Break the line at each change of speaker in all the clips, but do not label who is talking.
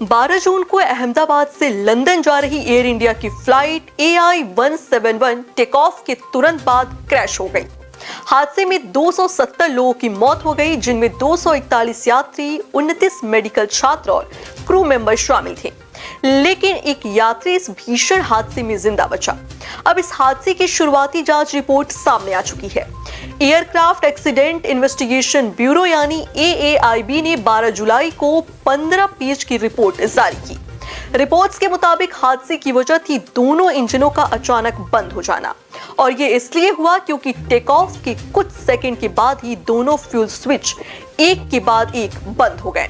12 जून को अहमदाबाद से लंदन जा रही एयर इंडिया की फ्लाइट AI-171 टेक ऑफ के तुरंत बाद क्रैश हो गई। हादसे में 270 लोगों की मौत हो गई, जिनमें 241 यात्री, 29 मेडिकल छात्र और क्रू मेंबर शामिल थे। लेकिन एक यात्री इस भीषण हादसे में जिंदा बचा। अब इस हादसे की शुरुआती जांच रिपोर्ट सामने आ चुकी है। एयरक्राफ्ट एक्सीडेंट इन्वेस्टिगेशन ब्यूरो यानी AAIB ने 12 जुलाई को 15 पेज की रिपोर्ट जारी की। रिपोर्ट्स के मुताबिक हादसे की वजह थी दोनों इंजनों का अचानक बंद हो जाना, और ये इसलिए हुआ क्योंकि टेक ऑफ के कुछ सेकंड के बाद ही दोनों फ्यूल स्विच एक के बाद एक बंद हो गए।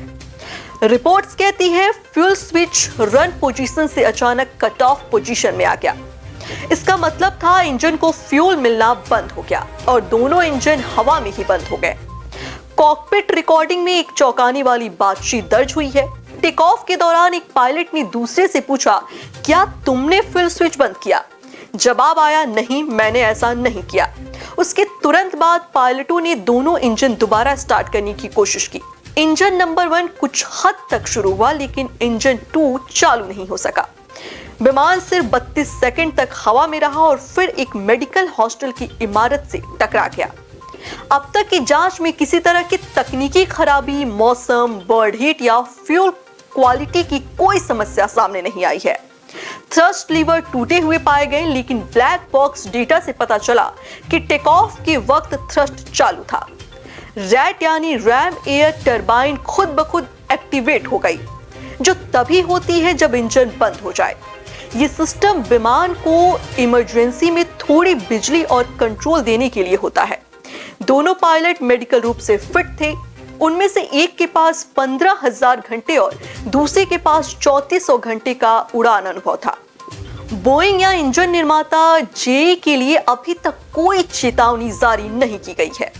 रिपोर्ट्स कहती है फ्यूल स्विच रन पोजीशन से अचानक कट ऑफ पोजीशन में आ गया। इसका मतलब था इंजन को फ्यूल मिलना बंद हो गया और दोनों इंजन हवा में ही बंद हो गए। कॉकपिट रिकॉर्डिंग में एक चौंकाने वाली बातचीत दर्ज हुई है। टेक ऑफ के दौरान एक पायलट ने दूसरे से पूछा, क्या तुमने फ्यूल स्विच बंद किया? जवाब आया, नहीं, मैंने ऐसा नहीं किया। उसके तुरंत बाद पायलटों ने दोनों इंजन दोबारा स्टार्ट करने की कोशिश की। इंजन नंबर 1 कुछ हद तक शुरू हुआ, लेकिन इंजन 2 चालू नहीं हो सका। विमान सिर्फ 32 सेकंड तक हवा में रहा और फिर एक मेडिकल हॉस्टल की इमारत से टकरा गया। अब तक की जांच में किसी तरह की तकनीकी खराबी, मौसम, बर्ड हीट या फ्यूल क्वालिटी की कोई समस्या सामने नहीं आई है। थ्रस्ट लीवर टूटे हुए पाए गए, लेकिन ब्लैक बॉक्स डेटा से पता चला कि टेक ऑफ के वक्त थ्रस्ट चालू था। रैट यानी रैम एयर टरबाइन खुद ब खुद एक्टिवेट हो गई, जो तभी होती है जब इंजन बंद हो जाए। ये सिस्टम विमान को इमरजेंसी में थोड़ी बिजली और कंट्रोल देने के लिए होता है। दोनों पायलट मेडिकल रूप से फिट थे। उनमें से एक के पास 15,000 घंटे और दूसरे के पास 3400 घंटे का उड़ान अनुभव था। बोइंग या इंजन निर्माता जेई के लिए अभी तक कोई चेतावनी जारी नहीं की गई है।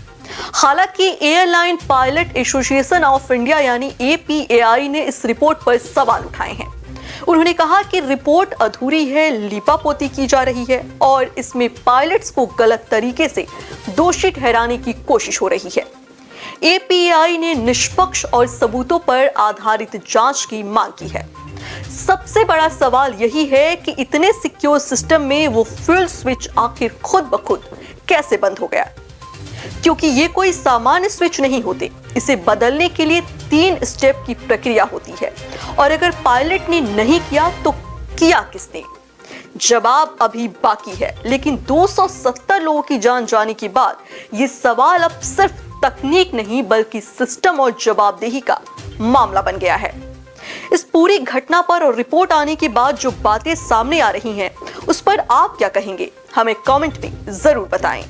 हालांकि airline pilot association of India यानी APAI ने इस रिपोर्ट पर सवाल उठाए हैं। उन्होंने कहा कि रिपोर्ट अधूरी है, लीपापोती की जा रही है और इसमें पायलट्स को गलत तरीके से दोषी ठहराने की कोशिश हो रही है। APAI ने निष्पक्ष और सबूतों पर आधारित जांच की मांग की है। सबसे बड़ा सवाल यही है कि इतने सिक्योर सिस्टम में वो फ्यूल स्विच आखिर खुद ब खुद कैसे बंद हो गया, क्योंकि ये कोई सामान्य स्विच नहीं होते। इसे बदलने के लिए 3 स्टेप की प्रक्रिया होती है, और अगर पायलट ने नहीं किया तो किया किसने? जवाब अभी बाकी है, लेकिन 270 लोगों की जान जाने के बाद ये सवाल अब सिर्फ तकनीक नहीं बल्कि सिस्टम और जवाबदेही का मामला बन गया है। इस पूरी घटना पर और रिपोर्ट आने के बाद जो बातें सामने आ रही हैं, उस पर आप क्या कहेंगे? हमें कमेंट में जरूर बताएं।